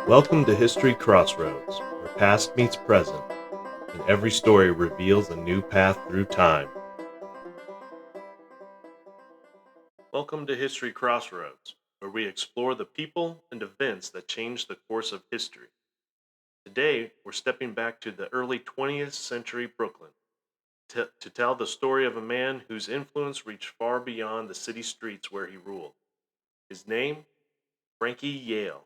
Welcome to History Crossroads, where past meets present, and every story reveals a new path through time. Welcome to History Crossroads, where we explore the people and events that changed the course of history. Today, we're stepping back to the early 20th century Brooklyn to tell the story of a man whose influence reached far beyond the city streets where he ruled. His name? Frankie Yale.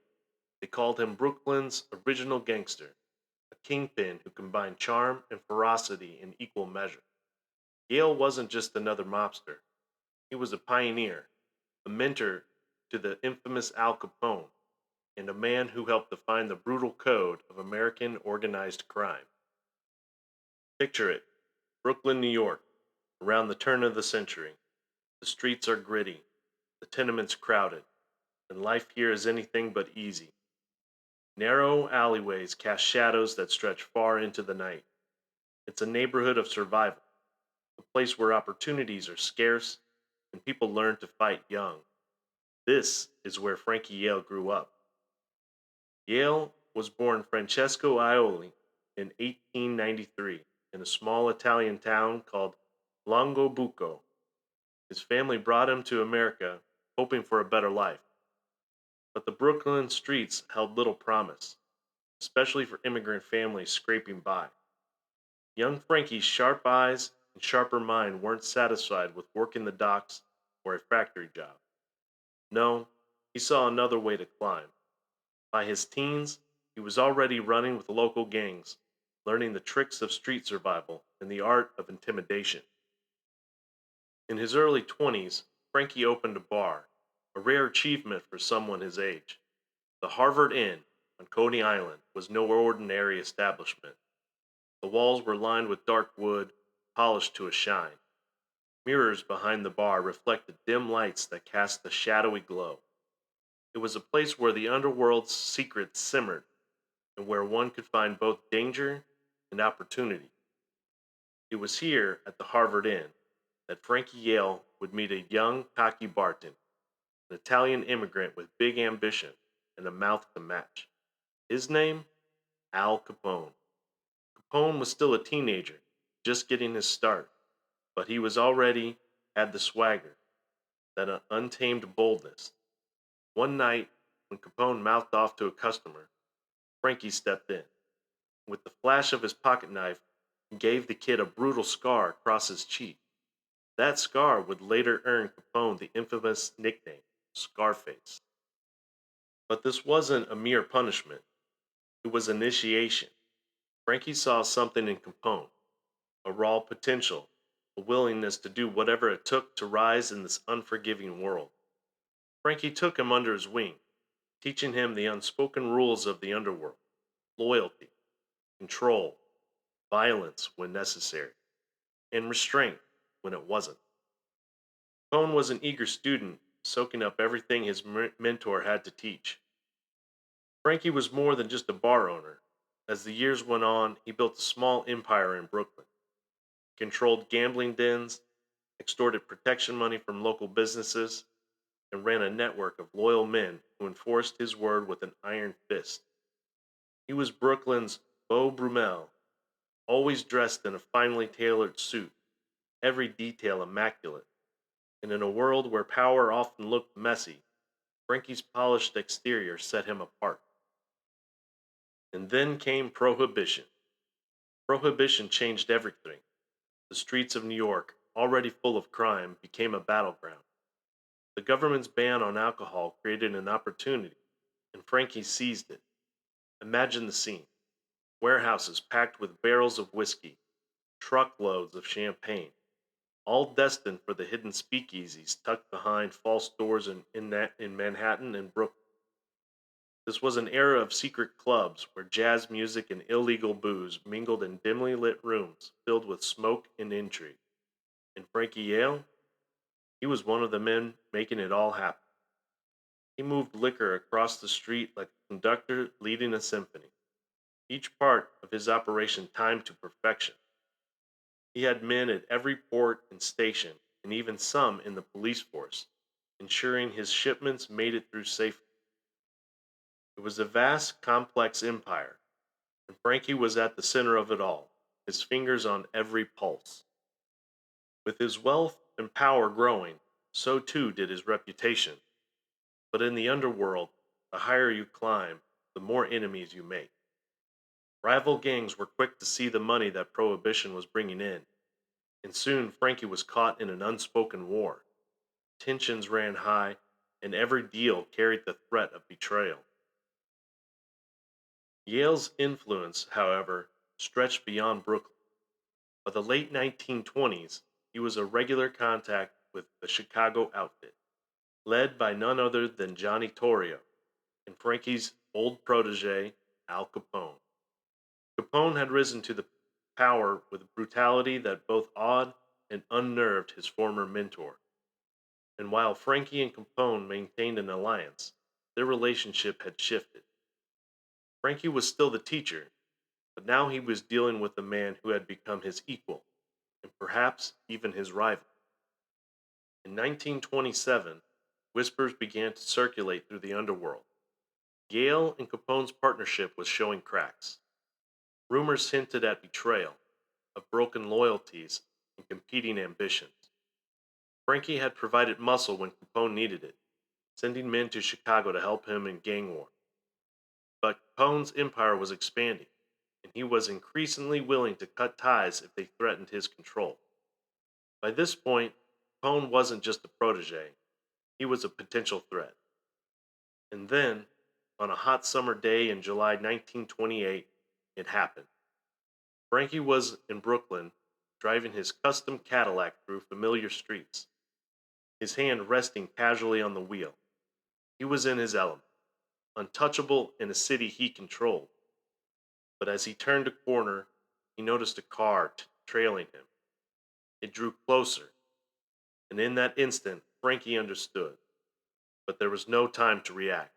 They called him Brooklyn's original gangster, a kingpin who combined charm and ferocity in equal measure. Yale wasn't just another mobster, he was a pioneer, a mentor to the infamous Al Capone, and a man who helped define the brutal code of American organized crime. Picture it: Brooklyn, New York, around the turn of the century. The streets are gritty, the tenements crowded, and life here is anything but easy. Narrow alleyways cast shadows that stretch far into the night. It's a neighborhood of survival, a place where opportunities are scarce and people learn to fight young. This is where Frankie Yale grew up. Yale was born Francesco Aioli in 1893 in a small Italian town called Longobucco. His family brought him to America hoping for a better life, but the Brooklyn streets held little promise, especially for immigrant families scraping by. Young Frankie's sharp eyes and sharper mind weren't satisfied with working the docks or a factory job. No, he saw another way to climb. By his teens, he was already running with local gangs, learning the tricks of street survival and the art of intimidation. In his early 20s, Frankie opened a bar, a rare achievement for someone his age. The Harvard Inn on Coney Island was no ordinary establishment. The walls were lined with dark wood, polished to a shine. Mirrors behind the bar reflected dim lights that cast a shadowy glow. It was a place where the underworld's secrets simmered, and where one could find both danger and opportunity. It was here, at the Harvard Inn, that Frankie Yale would meet a young, cocky bartender, an Italian immigrant with big ambition and a mouth to match. His name? Al Capone. Capone was still a teenager, just getting his start, but he was already had the swagger, that untamed boldness. One night, when Capone mouthed off to a customer, Frankie stepped in. With the flash of his pocket knife, he gave the kid a brutal scar across his cheek. That scar would later earn Capone the infamous nickname, Scarface. But this wasn't a mere punishment, it was initiation. Frankie saw something in Capone, a raw potential, a willingness to do whatever it took to rise in this unforgiving world. Frankie took him under his wing, teaching him the unspoken rules of the underworld: loyalty, control, violence when necessary, and restraint when it wasn't. Capone was an eager student, soaking up everything his mentor had to teach. Frankie was more than just a bar owner. As the years went on, he built a small empire in Brooklyn, controlled gambling dens, extorted protection money from local businesses, and ran a network of loyal men who enforced his word with an iron fist. He was Brooklyn's Beau Brummel, always dressed in a finely tailored suit, every detail immaculate. And in a world where power often looked messy, Frankie's polished exterior set him apart. And then came Prohibition. Prohibition changed everything. The streets of New York, already full of crime, became a battleground. The government's ban on alcohol created an opportunity, and Frankie seized it. Imagine the scene: warehouses packed with barrels of whiskey, truckloads of champagne, all destined for the hidden speakeasies tucked behind false doors in Manhattan and Brooklyn. This was an era of secret clubs where jazz music and illegal booze mingled in dimly lit rooms filled with smoke and intrigue. And Frankie Yale? He was one of the men making it all happen. He moved liquor across the street like a conductor leading a symphony, each part of his operation timed to perfection. He had men at every port and station, and even some in the police force, ensuring his shipments made it through safely. It was a vast, complex empire, and Frankie was at the center of it all, his fingers on every pulse. With his wealth and power growing, so too did his reputation. But in the underworld, the higher you climb, the more enemies you make. Rival gangs were quick to see the money that Prohibition was bringing in, and soon Frankie was caught in an unspoken war. Tensions ran high, and every deal carried the threat of betrayal. Yale's influence, however, stretched beyond Brooklyn. By the late 1920s, he was a regular contact with the Chicago outfit, led by none other than Johnny Torrio and Frankie's old protege, Al Capone. Capone had risen to the power with brutality that both awed and unnerved his former mentor. And while Frankie and Capone maintained an alliance, their relationship had shifted. Frankie was still the teacher, but now he was dealing with a man who had become his equal, and perhaps even his rival. In 1927, whispers began to circulate through the underworld. Yale and Capone's partnership was showing cracks. Rumors hinted at betrayal, of broken loyalties, and competing ambitions. Frankie had provided muscle when Capone needed it, sending men to Chicago to help him in gang war. But Capone's empire was expanding, and he was increasingly willing to cut ties if they threatened his control. By this point, Capone wasn't just a protege, he was a potential threat. And then, on a hot summer day in July 1928, it happened. Frankie was in Brooklyn, driving his custom Cadillac through familiar streets, his hand resting casually on the wheel. He was in his element, untouchable in a city he controlled. But as he turned a corner, he noticed a car trailing him. It drew closer, and in that instant, Frankie understood. But there was no time to react.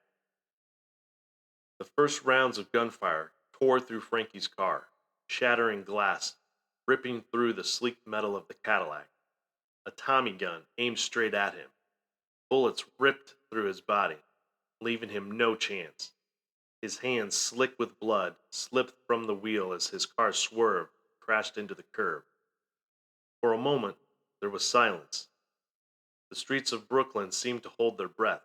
The first rounds of gunfire tore through Frankie's car, shattering glass, ripping through the sleek metal of the Cadillac. A Tommy gun aimed straight at him. Bullets ripped through his body, leaving him no chance. His hands, slick with blood, slipped from the wheel as his car swerved, crashed into the curb. For a moment, there was silence. The streets of Brooklyn seemed to hold their breath.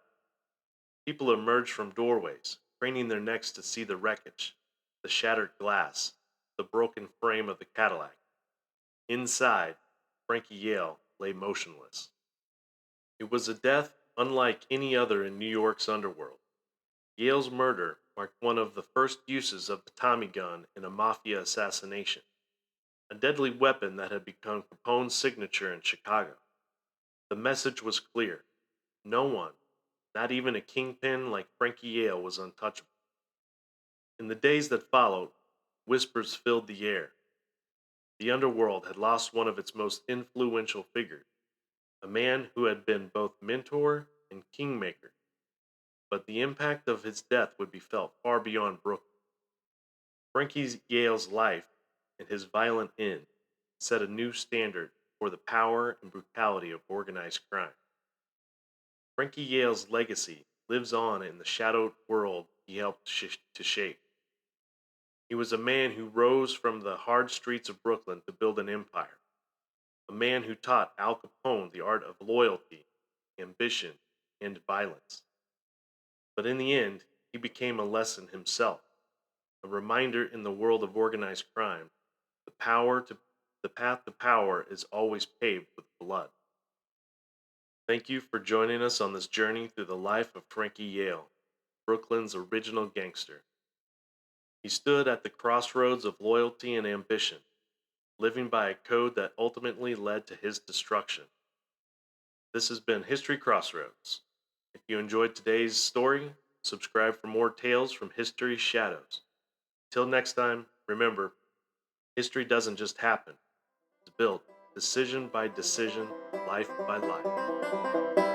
People emerged from doorways, craning their necks to see the wreckage, the shattered glass, the broken frame of the Cadillac. Inside, Frankie Yale lay motionless. It was a death unlike any other in New York's underworld. Yale's murder marked one of the first uses of the Tommy gun in a mafia assassination, a deadly weapon that had become Capone's signature in Chicago. The message was clear. No one, not even a kingpin like Frankie Yale, was untouchable. In the days that followed, whispers filled the air. The underworld had lost one of its most influential figures, a man who had been both mentor and kingmaker. But the impact of his death would be felt far beyond Brooklyn. Frankie Yale's life and his violent end set a new standard for the power and brutality of organized crime. Frankie Yale's legacy lives on in the shadowed world he helped to shape. He was a man who rose from the hard streets of Brooklyn to build an empire, a man who taught Al Capone the art of loyalty, ambition, and violence. But in the end, he became a lesson himself, a reminder in the world of organized crime. The power to the path to power is always paved with blood. Thank you for joining us on this journey through the life of Frankie Yale, Brooklyn's original gangster. He stood at the crossroads of loyalty and ambition, living by a code that ultimately led to his destruction. This has been History Crossroads. If you enjoyed today's story, subscribe for more tales from history's shadows. Till next time, remember, history doesn't just happen, it's built decision by decision, life by life.